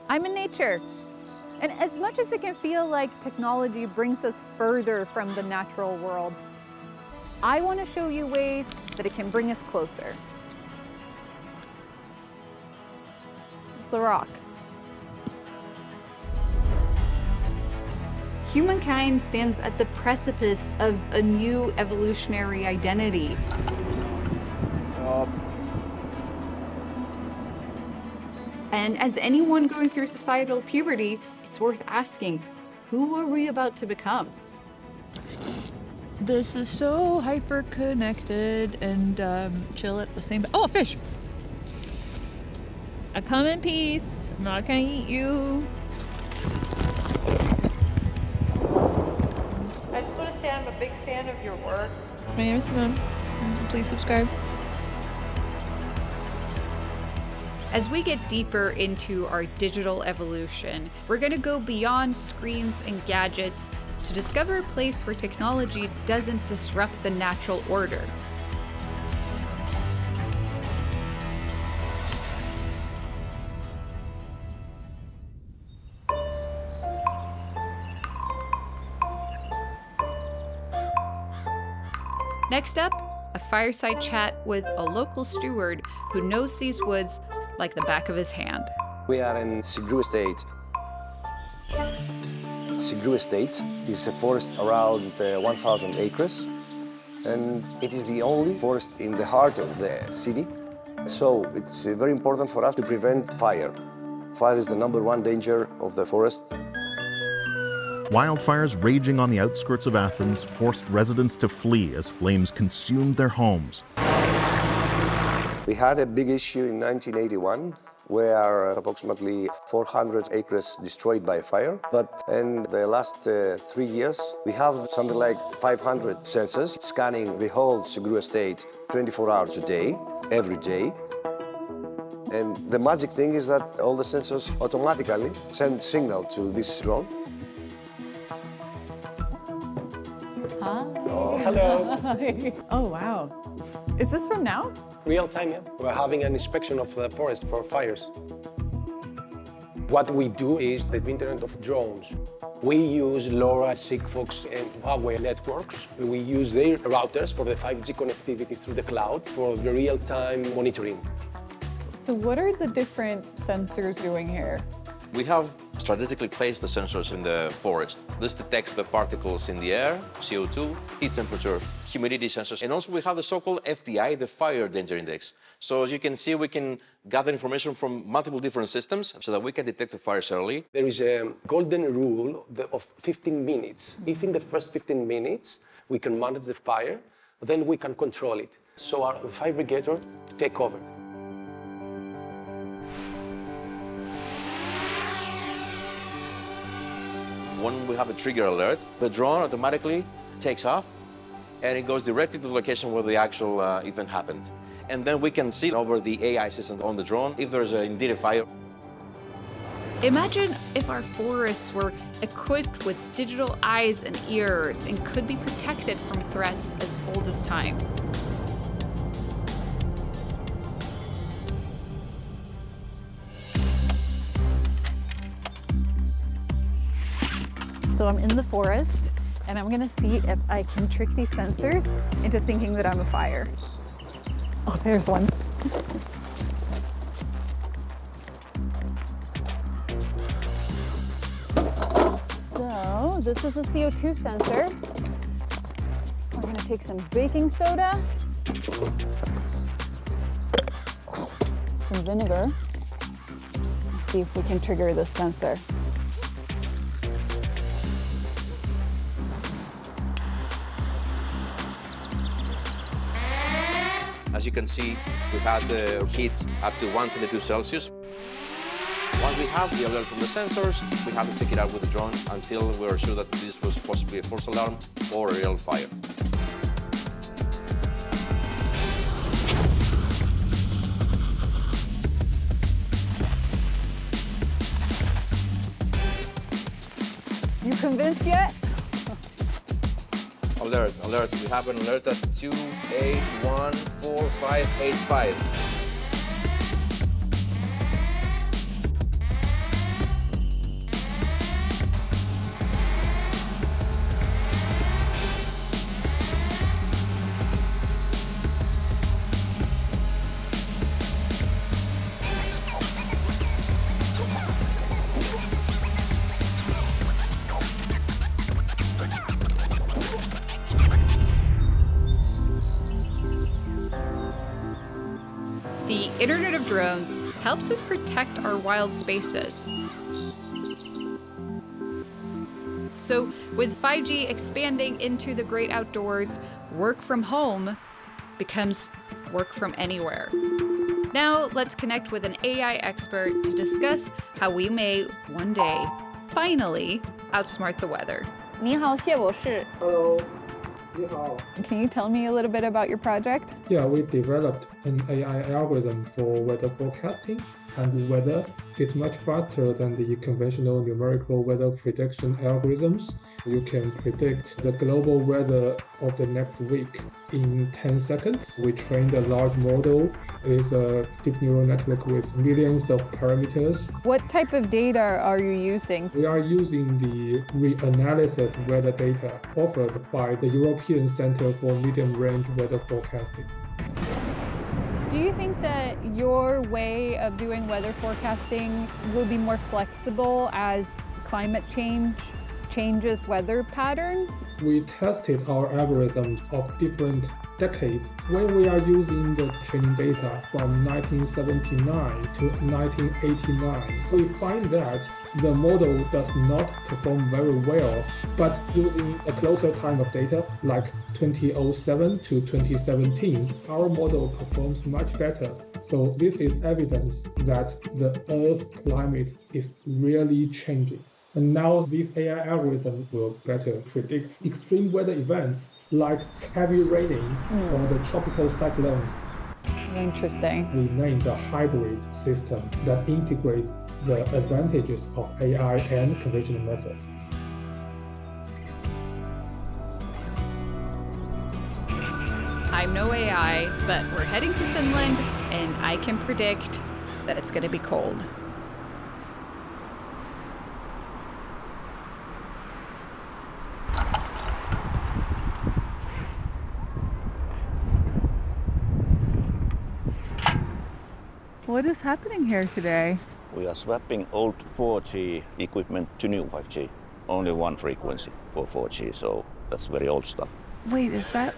I'm in nature. And as much as it can feel like technology brings us further from the natural world, I want to show you ways that it can bring us closer. It's a rock. Humankind stands at the precipice of a new evolutionary identity. And as anyone going through societal puberty, it's worth asking, who are we about to become? This is so hyper-connected and chill at the same time. Oh, a fish! I come in peace. I'm not gonna eat you. I just want to say I'm a big fan of your work. My name is Simone. Please subscribe. As we get deeper into our digital evolution, we're going to go beyond screens and gadgets to discover a place where technology doesn't disrupt the natural order. Next up, a fireside chat with a local steward who knows these woods like the back of his hand. We are in Sigru Estate. Sigru Estate is a forest around 1,000 acres, and it is the only forest in the heart of the city. So it's very important for us to prevent fire. Fire is the #1 danger of the forest. Wildfires raging on the outskirts of Athens forced residents to flee as flames consumed their homes. We had a big issue in 1981 where approximately 400 acres destroyed by fire. But in the last 3 years, we have something like 500 sensors scanning the whole Sigru Estate 24 hours a day, every day. And the magic thing is that all the sensors automatically send signal to this drone. Hi. Oh, hello. Oh, wow. Is this from now? Real time, yeah. We're having an inspection of the forest for fires. What we do is the Internet of Drones. We use LoRa, Sigfox, and Huawei networks. We use their routers for the 5G connectivity through the cloud for the real-time monitoring. So what are the different sensors doing here? We have strategically placed the sensors in the forest. This detects the particles in the air, CO2, heat temperature, humidity sensors, and also we have the so-called FDI, the Fire Danger Index. So as you can see, we can gather information from multiple different systems so that we can detect the fires early. There is a golden rule of 15 minutes. If in the first 15 minutes we can manage the fire, then we can control it. So our fire brigader to take over. When we have a trigger alert, the drone automatically takes off and it goes directly to the location where the actual event happened. And then we can see over the AI system on the drone if there's indeed a fire. Imagine if our forests were equipped with digital eyes and ears and could be protected from threats as old as time. So I'm in the forest, and I'm gonna see if I can trick these sensors into thinking that I'm a fire. Oh, there's one. So this is a CO2 sensor. We're gonna take some baking soda, some vinegar. Let's see if we can trigger this sensor. As you can see, we had the heat up to 122 Celsius. Once we have the alert from the sensors, we have to take it out with the drone until we're sure that this was possibly a false alarm or a real fire. You convinced yet? Alert, alert. We have an alert at 28145585. The Internet of Drones helps us protect our wild spaces. So with 5G expanding into the great outdoors, work from home becomes work from anywhere. Now let's connect with an AI expert to discuss how we may one day finally outsmart the weather. 你好，谢博士。 Hello. 你好. Can you tell me a little bit about your project? Yeah, we developed an AI algorithm for weather forecasting, and weather is much faster than the conventional numerical weather prediction algorithms. You can predict the global weather of the next week in 10 seconds. We trained a large model. It's a deep neural network with millions of parameters. What type of data are you using? We are using the reanalysis weather data offered by the European Center for Medium-Range Weather Forecasting. Do you think that your way of doing weather forecasting will be more flexible as climate change changes weather patterns? We tested our algorithms of different decades. When we are using the training data from 1979 to 1989, we find that the model does not perform very well, but using a closer time of data, like 2007 to 2017, our model performs much better. So this is evidence that the Earth's climate is really changing. And now these AI algorithms will better predict extreme weather events like heavy raining or the tropical cyclones. Interesting. We named a hybrid system that integrates the advantages of AI and conventional methods. I'm no AI, but we're heading to Finland, and I can predict that it's going to be cold. What is happening here today? We are swapping old 4G equipment to new 5G. Only one frequency for 4G, so that's very old stuff. Wait, is that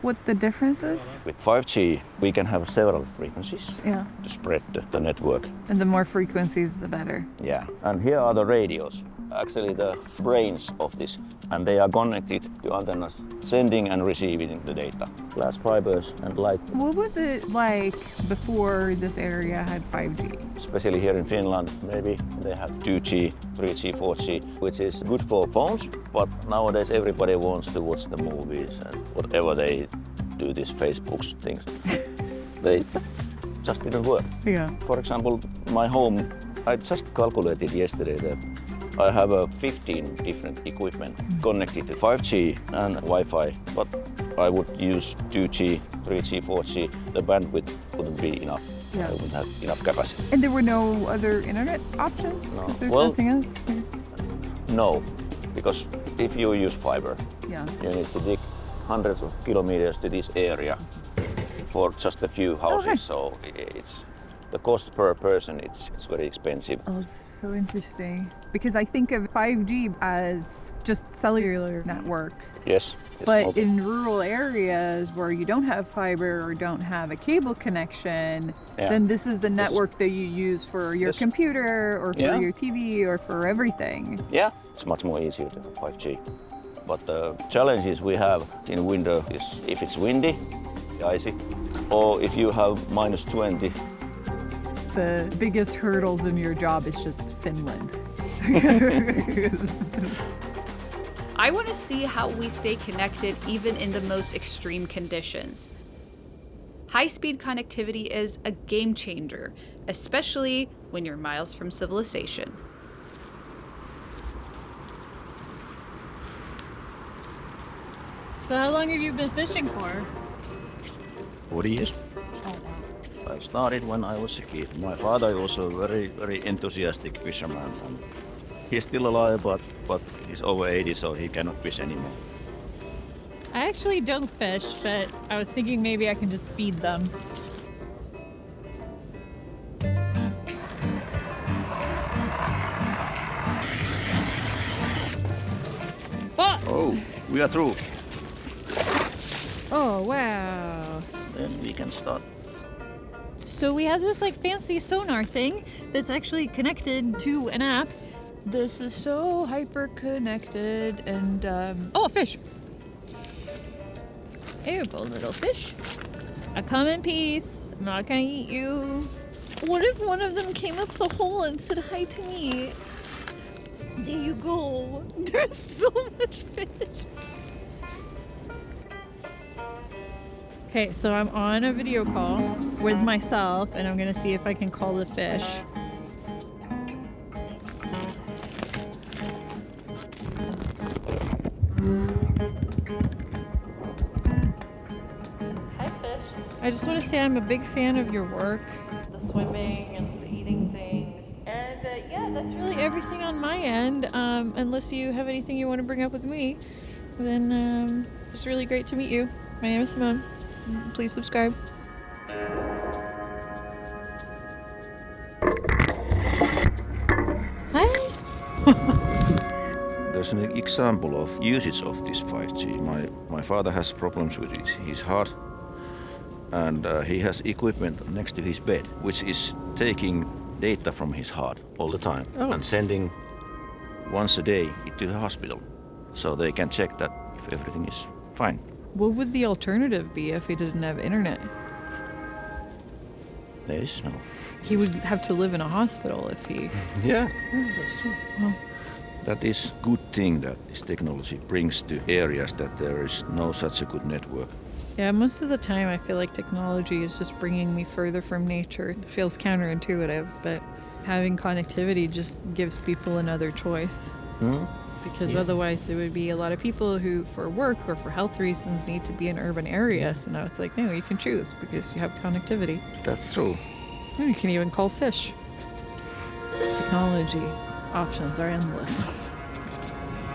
what the difference is? With 5G, we can have several frequencies Yeah. to spread the network. And the more frequencies, the better. Yeah, and here are the radios, actually the brains of this, and they are connected to antennas, sending and receiving the data. Glass fibers and light. What was it like before this area had 5G? Especially here in Finland, maybe they have 2G, 3G, 4G, which is good for phones, but nowadays everybody wants to watch the movies and whatever they do, these Facebooks things. They just didn't work. Yeah. For example, my home, I just calculated yesterday that I have 15 different equipment connected to 5G and Wi-Fi, but I would use 2G, 3G, 4G. The bandwidth wouldn't be enough. Yeah. I wouldn't have enough capacity. And there were no other internet options? No. Because there's Well- nothing else? No, because if you use fiber, Yeah. you need to dig hundreds of kilometers to this area for just a few houses. Okay. So it's the cost per person. It's very expensive. Oh, it's so interesting. Because I think of 5G as just cellular network. Yes. But okay. in rural areas where you don't have fiber or don't have a cable connection, Yeah. then this is the network that you use for your Yes. computer or for Yeah. your TV or for everything. Yeah, it's much more easier to have 5G. But the challenges we have in winter is if it's windy, icy, or if you have minus 20. The biggest hurdles in your job is just Finland. It's just- I want to see how we stay connected even in the most extreme conditions. High-speed connectivity is a game changer, especially when you're miles from civilization. So how long have you been fishing for? 40 years. I started when I was a kid. My father was a very enthusiastic fisherman. And he's still alive, but he's over 80, so he cannot fish anymore. I actually don't fish, but I was thinking maybe I can just feed them. Oh, we are through. Oh, wow. Then we can start. So we have this like fancy sonar thing that's actually connected to an app. This is so hyper connected and oh, a fish. Here you go, little fish. I come in peace. I'm not gonna eat you. What if one of them came up the hole and said hi to me? There you go. There's so much fish. Okay, so I'm on a video call with myself and I'm gonna see if I can call the fish. Hi, fish. I just want to say I'm a big fan of your work. The swimming and the eating things. And yeah, that's really everything on my end. Unless you have anything you want to bring up with me, then it's really great to meet you. My name is Simone. Please subscribe. Hi. There's an example of usage of this 5G. My father has problems with his heart, and he has equipment next to his bed, which is taking data from his heart all the time and sending once a day to the hospital, so they can check that if everything is fine. What would the alternative be if he didn't have internet? There is no. He would have to live in a hospital if he... Yeah, that's true. Well, that is good thing that this technology brings to areas that there is no such a good network. yeah, most of the time I feel like technology is just bringing me further from nature. It feels counterintuitive, but having connectivity just gives people another choice. Because otherwise there would be a lot of people who, for work or for health reasons, need to be in urban areas. So now it's like, no, you can choose because you have connectivity. That's true. And you can even call fish. Technology options are endless.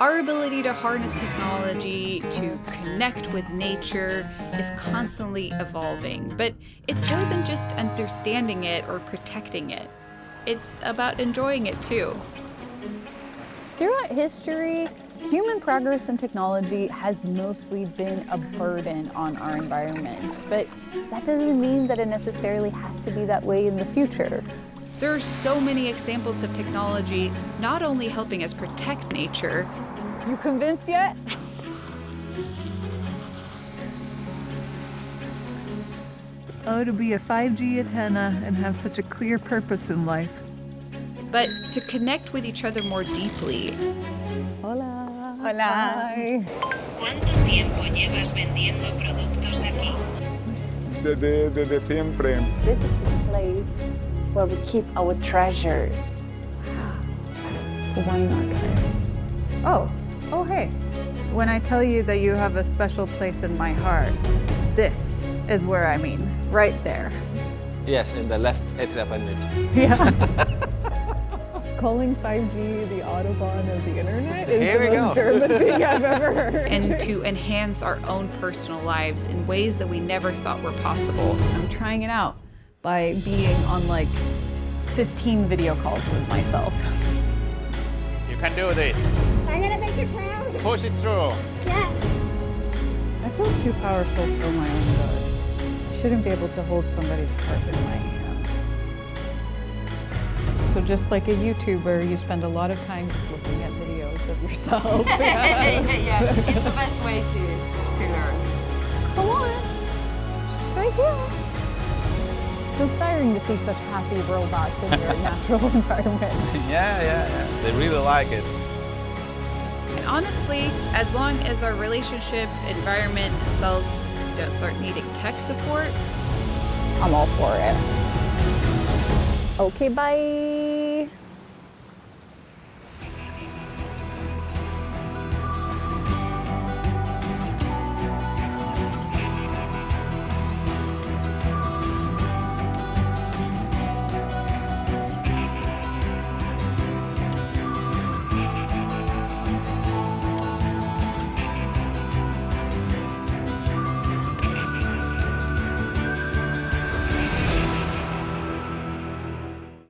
Our ability to harness technology to connect with nature is constantly evolving, but it's more than just understanding it or protecting it. It's about enjoying it too. Throughout history, human progress in technology has mostly been a burden on our environment, but that doesn't mean that it necessarily has to be that way in the future. There are so many examples of technology not only helping us protect nature. You convinced yet? Oh, to be a 5G antenna and have such a clear purpose in life. But to connect with each other more deeply. Hola. Hola. Hi. ¿Cuánto tiempo llevas vendiendo productos aquí? Desde siempre. This is the place where we keep our treasures. Wine archive. Oh, hey. When I tell you that you have a special place in my heart, this is where I mean, right there. Yes, in the left atrial appendage. Yeah. Calling 5G the Autobahn of the internet is Here the we most go. German thing I've ever heard. And to enhance our own personal lives in ways that we never thought were possible. I'm trying it out by being on like 15 video calls with myself. You can do this. I'm gonna make you proud. Push it through. Yeah. I feel too powerful for my own good. I shouldn't be able to hold somebody's heart in my hand. So just like a YouTuber, you spend a lot of time just looking at videos of yourself. Yeah. It's the best way to learn. Come on, right here. It's inspiring to see such happy robots in your natural environment. Yeah. They really like it. And honestly, as long as our relationship, environment, and selves don't start needing tech support, I'm all for it. Okay, bye.